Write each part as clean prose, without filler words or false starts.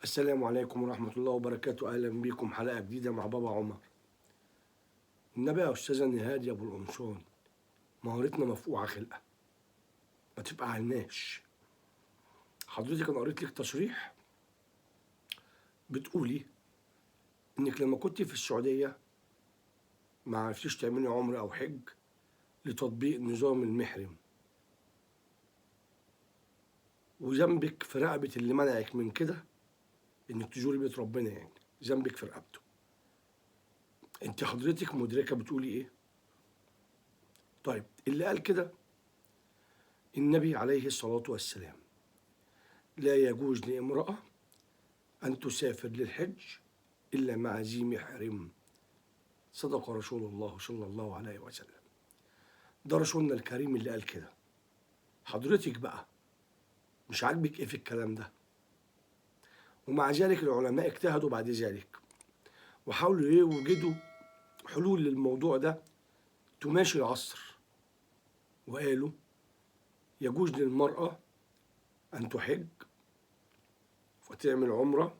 السلام عليكم ورحمة الله وبركاته. أهلا بكم حلقة جديدة مع بابا عمر. النبي يا أستاذة نهاد يا أبو القمصان، مهارتنا مفقوعة خلقة، ما تفقعلناش. حضرتك أنا قريت لك تصريح بتقولي إنك لما كنت في السعودية ما عرفتيش تعملي عمرة أو حج لتطبيق نظام المحرم، وذنبك في رقبة اللي منعك من كده إنك تزوري بيت ربنا، يعني ذنبك في رقبته. أنت حضرتك مدركة بتقولي إيه؟ طيب اللي قال كده النبي عليه الصلاة والسلام: لا يجوز لامرأة أن تسافر للحج إلا مع ذي محرم. صدق رسول الله صلى الله عليه وسلم. ده رسولنا الكريم اللي قال كده. حضرتك بقى مش عاجبك إيه في الكلام ده؟ ومع ذلك العلماء اجتهدوا بعد ذلك وحاولوا يوجدوا حلول للموضوع ده تماشي العصر، وقالوا يجوز للمرأة أن تحج وتعمل عمرة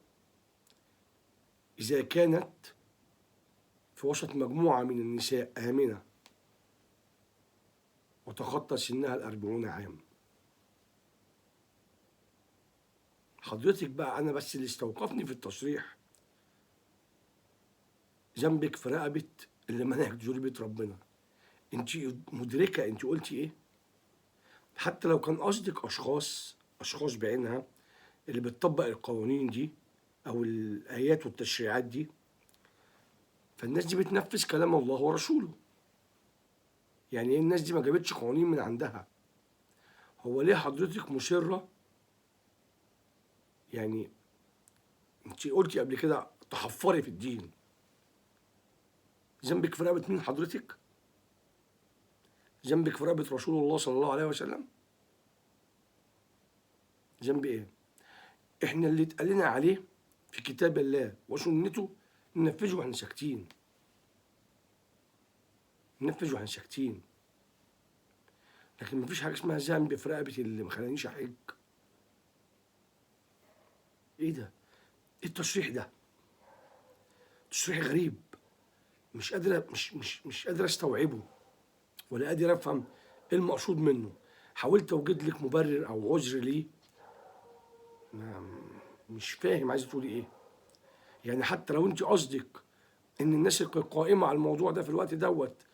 إذا كانت في وسط مجموعة من النساء آمنة وتخطى سنها 40 عام. حضرتك بقى أنا بس اللي استوقفني في التصريح ذنبك في رقبة اللي منعك تزوري بيت ربنا. أنت مدركة أنت قلتي إيه؟ حتى لو كان قصدك أشخاص بعينها اللي بتطبق القوانين دي أو الآيات والتشريعات دي، فالناس دي بتنفذ كلام الله ورسوله. يعني إيه الناس دي ما جابتش قوانين من عندها؟ هو ليه حضرتك مصرة؟ يعني أنت قلتي قبل كده تحفري في الدين. ذنبك في رقبة مين حضرتك؟ ذنبك في رقبة رسول الله صلى الله عليه وسلم؟ ذنب إيه؟ إحنا اللي اتقالنا عليه في كتاب الله وسنته ننفذه وإحنا ساكتين. ننفذه وإحنا ساكتين. لكن مفيش حاجة اسمها ذنب في رقبة اللي ما خلانيش أحج. إيه ده؟ إيه التصريح ده؟ تصريح غريب، مش قادر أستوعبه ولا قادر أفهم إيه المقصود منه. حاولت أوجد لك مبرر أو عذر ليه، مش فاهم عايزة تقولي إيه. يعني حتى لو أنت قصدك إن الناس القائمة على الموضوع ده في الوقت دوت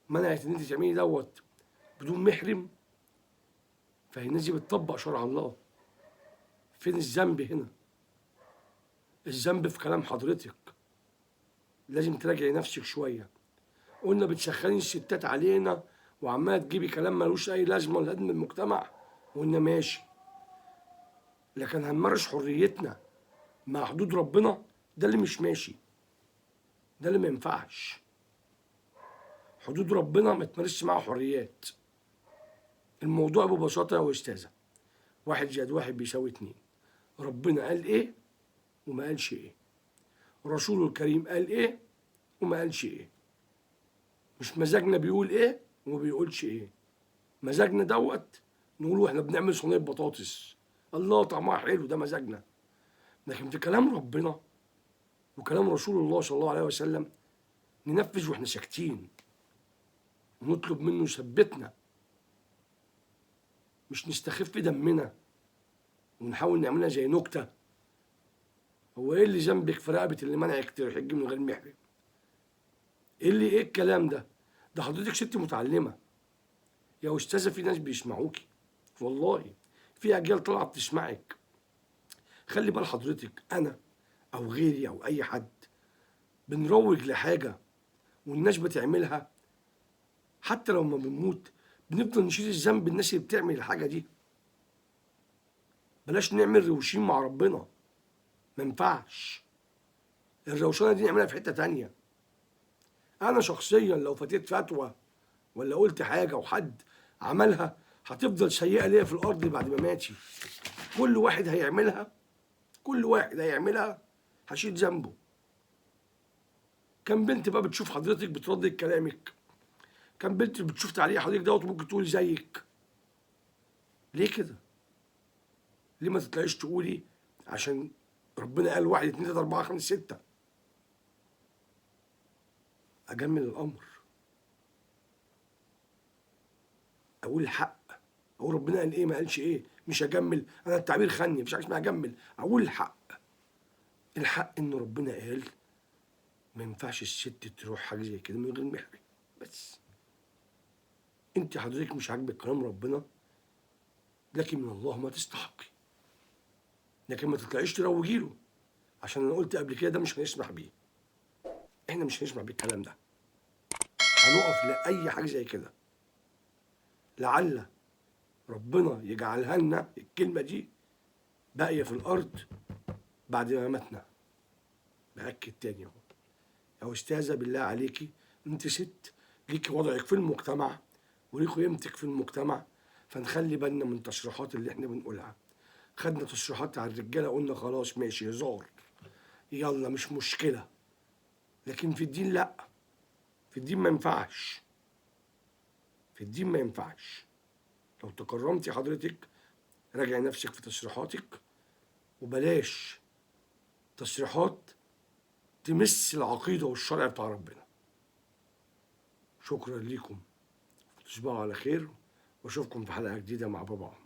منعت إن أنت تعملي دوت بدون محرم، فهي الناس دي بتطبق شرع الله. فين الذنب هنا؟ الذنب في كلام حضرتك. لازم تراجعي نفسك شوية. قلنا بتسخني الستات علينا وعمالة تجيبي كلام ملوش أي لازمة لهدم المجتمع، وقلنا ماشي، لكن هنمارس حريتنا مع حدود ربنا. ده اللي مش ماشي، ده اللي ما ينفعش. حدود ربنا ما تمارسش معاها حريات. الموضوع ببساطة يا أستاذة، 1+1=2. ربنا قال إيه وما قالش إيه، رسوله الكريم قال إيه وما قالش إيه. مش مزاجنا بيقول إيه وما بيقولش إيه. مزاجنا دوت نقول واحنا بنعمل صينية بطاطس الله طعمها حلو، ده مزاجنا. لكن في كلام ربنا وكلام رسول الله صلى الله عليه وسلم ننفذ واحنا ساكتين ونطلب منه يثبتنا، مش نستخف دمنا ونحاول نعملها زي نكتة. هو ايه اللي ذنبك في رقبة اللي منعك تحج من غير محرم؟ ايه الكلام ده؟ ده حضرتك ست متعلمة يا أستاذة، في ناس بيسمعوكي والله، في أجيال طالعة بتسمعك. خلي بال حضرتك، أنا أو غيري أو أي حد بنروج لحاجة والناس بتعملها، حتى لو ما بنموت بنفضل نشيل الذنب الناس اللي بتعمل الحاجة دي. بلاش نعمل روشين مع ربنا، ما ينفعش. الروشنة دي نعملها في حتة تانية. أنا شخصيا لو فتيت فتوى ولا قلت حاجة وحد عملها هتفضل سيئة ليا في الأرض بعد ما ماتي. كل واحد هيعملها هشيل ذنبه. كم بنت بقى بتشوف حضرتك بتردد كلامك؟ كم بنت بتشوف تعليق حضرتك دوت ممكن تقول زيك؟ ليه كده؟ ليه ما تطلعيش تقولي عشان ربنا قال 1 2 3 4 5 6. اجمل الامر، اقول الحق، اقول ربنا قال ايه ما قالش ايه، مش اجمل. انا التعبير خني، مفيش حاجه اسمها اجمل، اقول الحق. الحق ان ربنا قال ما ينفعش الست تروح حاجه زي كده من غير محرم. بس انت حضرتك مش عاجبك كلام ربنا، لكن من الله ما تستحقي، لكن ما تطلعيش تروجي له، عشان انا قلت قبل كده ده مش هنسمح بيه. احنا مش هنسمع بالكلام ده، هنقف لاي حاجه زي كده. لعل ربنا يجعلها لنا الكلمه دي باقيه في الارض بعد ما ماتنا. باكد تاني اهو، يا استاذه بالله عليكي، انت ست ليكي وضعك في المجتمع وليكي قيمتك في المجتمع، فنخلي بالنا من التصريحات اللي احنا بنقولها. خدنا تصريحات على الرجاله قلنا خلاص ماشي هزار، يلا مش مشكله، لكن في الدين لا، في الدين ما ينفعش، في الدين ما ينفعش. لو تكرمتي حضرتك راجعي نفسك في تصريحاتك، وبلاش تصريحات تمس العقيدة والشرع بتاع ربنا. شكرا ليكم، تصبحوا على خير، واشوفكم في حلقة جديدة مع بابا عمر.